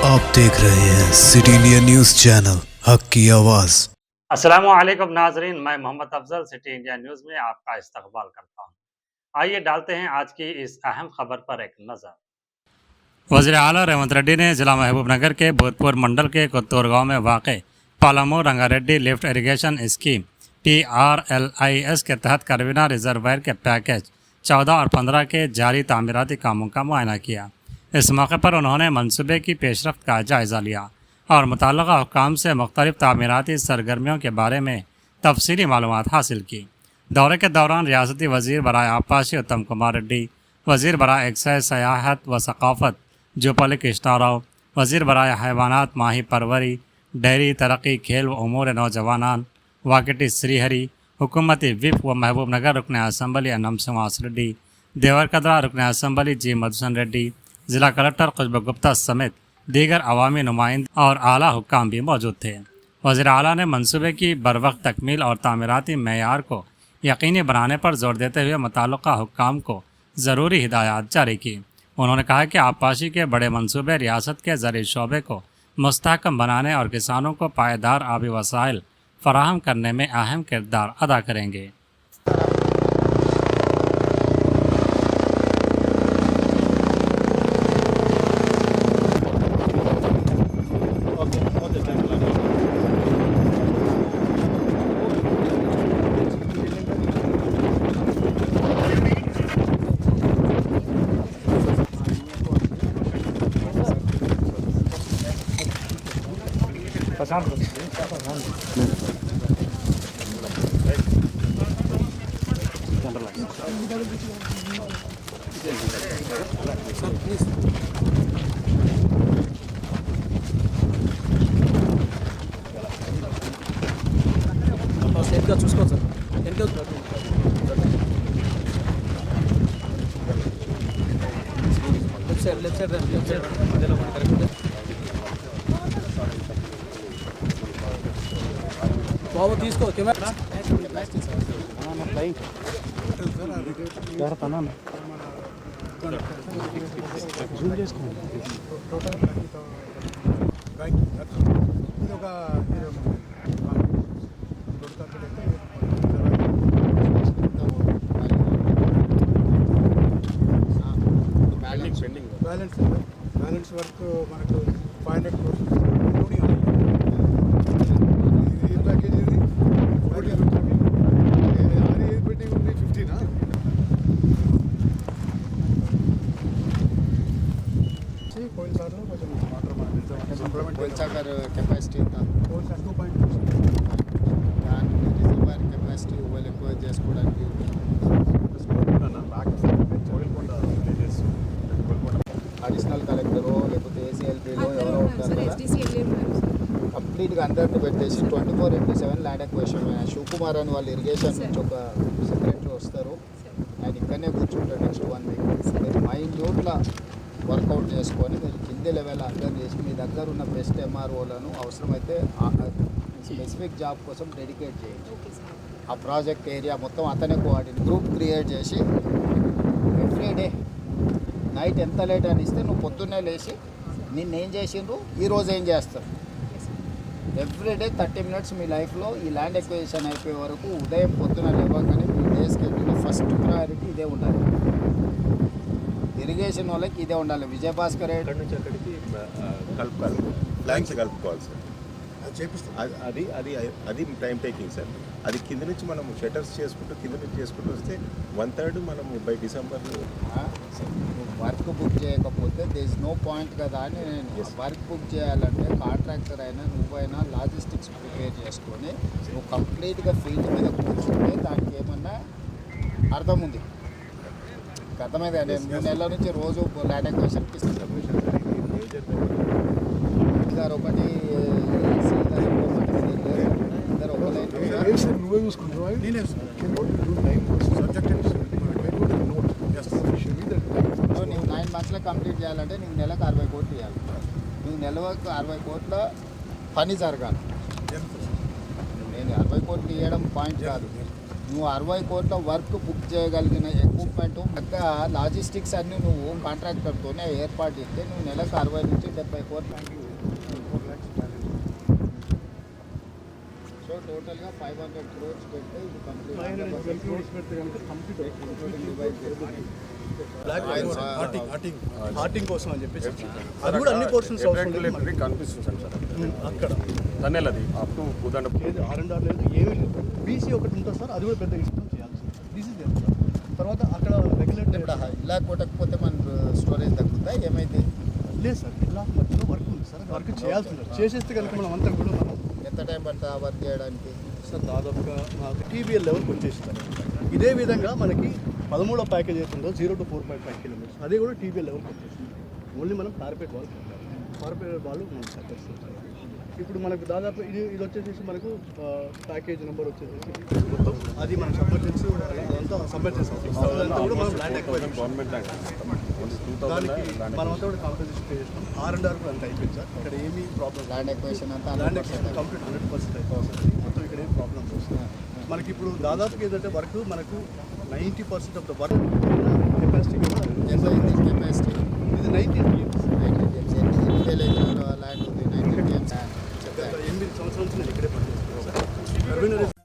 आप देख रहे हैं सिटी इंडिया न्यूज चैनल हक की आवाज। अस्सलामुअलैकुम नाजरीन, मैं Mohammad Afzal City India News में आपका इस्तकबाल करता हूँ। आइए डालते हैं आज की इस अहम खबर पर एक नज़र। वज़ीर आला रेवंत रेड्डी ने जिला महबूबनगर के भूतपुर मंडल के कुत्तूर गाँव में वाक़ Palamu Rangareddy lift irrigation scheme TRLIS के तहत करवीना रिजर्वायर के पैकेज 14 और 15 के जारी तामीराती कामों का मुआयना किया। इस मौके पर उन्होंने मनसूबे की पेशरफ्त का जायज़ा लिया और मुतल्लिक़ा हुक्काम से मुख्तलिफ तामीराती सरगर्मियों के बारे में तफसीली मालूमात हासिल की। दौरे के दौरान रियासती वज़ीर बराए आबपाशी उत्तम कुमार रेड्डी, वज़ीर बराए एक्साइज सयाहत व सकाफ़त जुपल कृष्णाराव, वज़ीर बराए हैवानात माही परवरी डेयरी तरक्की खेल व उमूर नौजवानान वाकटी श्रीहरी, हुकूमती विप व महबूब नगर रुकन असम्बली अनम श्रीनिवास रेड्डी, देवरकदरा रुकन असम्बली जी मधुसन रेड्डी, ज़िला कलेक्टर खुशबू गुप्ता समेत दीगर अवामी नुमाइंदे और आला हुक्काम भी मौजूद थे। वज़ीर आला ने मनसूबे की बरवक्त तकमील और तामीराती मेयार को यकीनी बनाने पर जोर देते हुए मुताल्लिक़ा हुक्काम को ज़रूरी हिदायत जारी की। उन्होंने कहा कि आबपाशी के बड़े मनसूबे रियासत के ज़रिए शोबे को मुस्तहकम बनाने और किसानों को पायदार आबी वसाइल फराहम करने में अहम किरदार अदा करेंगे। చూసుకో సార్ లెఫ్ట్ సైడ్ మధ్యలో కరెక్ట్ బాబు తీసుకో కెమెరా జూమ్ చేసుకోండి బ్యాలెన్స్ వర్క్ మనకు 500 crores ఈ ప్యాకేజ్ ఇది పెండింగ్ ఉంది 15 పోయినసార్లు కొంచెం పోల్చాకర్ కెపాసిటీ ఎంత 2.2 దాని రిజర్వాయర్ కెపాసిటీ ఎక్కువ చేసుకోవడానికి అడిషనల్ కలెక్టరో లేకపోతే ACLBలో ఎవరో ఉంటారు కదా, కంప్లీట్గా అందరిని పెట్టేసి 24/7 ల్యాండ్ ఎక్వేషన్ శివకుమార్ అని వాళ్ళు ఇరిగేషన్ నుంచి ఒక సెక్రటరీ వస్తారు, ఆయన ఇక్కడనే కూర్చుంటారు నెక్స్ట్ 1 week. మీరు మైన్యూట్లా వర్కౌట్ చేసుకొని మీరు కింది లెవెల్ అందరు చేసి మీ దగ్గర ఉన్న బెస్ట్ MROలను అవసరమైతే స్పెసిఫిక్ జాబ్ కోసం డెడికేట్ చేయండి. ఆ ప్రాజెక్ట్ ఏరియా మొత్తం అతనే కోఆర్డినేట్ గ్రూప్ క్రియేట్ చేసి ఎవ్రీడే నైట్ ఎంత లేట్ అని ఇస్తే నువ్వు పొద్దున్నే లేచి నిన్నేం చేసిండ్రు ఈరోజు ఏం చేస్తారు, ఎవ్రీడే 30 minutes మీ లైఫ్లో ఈ ల్యాండ్ ఎక్విజిషన్ అయిపోయే వరకు ఉదయం పొద్దున లేవగానే మీ డే స్కెడ్యూల్లో ఫస్ట్ ప్రయారిటీ ఇదే ఉండాలి. ఇరిగేషన్ వాళ్ళకి ఇదే ఉండాలి. విజయభాస్కర్ ఎక్కడి నుంచి అక్కడికి కలుపుకోవాలి, ప్లాంక్స్ కలుపుకోవాలి సార్. అది అది అది టైం టేకింగ్ సార్. అది కింద నుంచి మనం షటర్స్ చేసుకుంటూ కింద నుంచి చేసుకుంటూ వస్తే 1/3 మనము బై డిసెంబర్. వర్క్ బుక్ చేయకపోతే దే ఇస్ నో పాయింట్ కదా అని నేను వర్క్ బుక్ చేయాలంటే కాంట్రాక్టర్ అయినా నువ్వైనా లాజిస్టిక్స్ ప్రిపేర్ చేసుకొని నువ్వు కంప్లీట్గా ఫీల్డ్ మీద కూర్చుంటే దానికి ఏమన్నా అర్థం ఉంది. అర్థమైంది. నేను 3 నెలల నుంచి రోజు ల్యాండ్ ఎక్విజిషన్కి ఇస్తాను. ఒకటి నువ్వే చూసుకుంటావు. నీకు 9 monthsలో కంప్లీట్ చేయాలంటే నీకు నెలకు 60 కోట్లు ఇవ్వాలి. నీకు నెలకు 60 కోట్ల పని జరగాలి. నేను 60 కోట్లు ఇవ్వడం పాయింట్ కాదు. నువ్వు 60 కోట్ల వర్క్ బుక్ చేయగలిగిన ఎక్విప్మెంట్ ఇంకా లాజిస్టిక్స్ అన్నీ నువ్వు కాంట్రాక్టర్తోనే ఏర్పాటు చేస్తే నువ్వు నెలకు 60 నుంచి 70 కోట్ల సో టోటల్గా 500 crores పెడితే ఇది కంప్లీట్ హార్టింగ్ కోసం అని చెప్పేసి అది కూడా అన్ని పోర్షన్స్ కనిపిస్తుంది సార్ అక్కడ తన్నేలు అది అప్ టు ఉదండ ఏది R&R లేదు ఏమీ లేదు బీసీ ఒకటి ఉంటుంది సార్ అది కూడా పెద్ద ఇష్టం చేయాల్సి బీసీ చేస్తారు తర్వాత అక్కడ రెగ్యులేటర్ ఇలా కొట్టకపోతే మన స్టోరేజ్ తగ్గుతా ఏమైతే లేదు సార్ ఇలా మధ్యలో వర్క్ ఉంది సార్ వర్క్ చేయాల్సి ఉంటుంది చేసేస్తే కనుక మనం అంతా కూడా మనం ఎంత టైం పడుతుంది ఆ వర్క్ చేయడానికి సార్ దాదాపుగా మాకు TBL లెవెల్కి వచ్చేస్తారు ఇదే విధంగా మనకి 13వ ప్యాకేజ్ అవుతుందో 0 to 4.5 kilometers అది కూడా TBL లెవెల్కి వచ్చేస్తుంది ఓన్లీ మనం కార్పెట్ వాళ్ళు మనం సక్సెస్ ఇప్పుడు మనకు దాదాపు ఇది వచ్చేసి మనకు ప్యాకేజ్ నెంబర్ వచ్చేసి మొత్తం అది మనం సబ్మిట్ చేసి అదంతా సబ్మిట్ చేస్తాం అదంతా కూడా మనం ల్యాండ్ ఎక్వైజిషన్ గవర్నమెంట్ ల్యాండ్ దానికి మనమంతా కూడా కాంపెన్సేషన్ పే చేస్తాం R&R కూడా అంత అయిపోయింది సార్ ఇక్కడ ఏమీ ప్రాబ్లం ల్యాండ్ ఎక్వేషన్ అంతా ల్యాండ్ ఎక్వైజిషన్ కంప్లీట్ 100% అయిపోతుంది మొత్తం ఇక్కడ ఏం ప్రాబ్లమ్స్ వస్తుంది మనకి ఇప్పుడు దాదాపుగా ఏదంటే వర్క్ మనకు 90% ఆఫ్ ద వర్క్ కెపాసిటీ కూడా ఎంత అయింది కెపాసిటీ ఇది 19 TMs 19 TMs ఎన్ని వేల ఎకరాల ల్యాండ్ ఉంది 19 TMs గత 8 సంవత్సరాల నుంచి నేను ఇక్కడే పనిచేస్తున్నాను సార్ రెవెన్యూ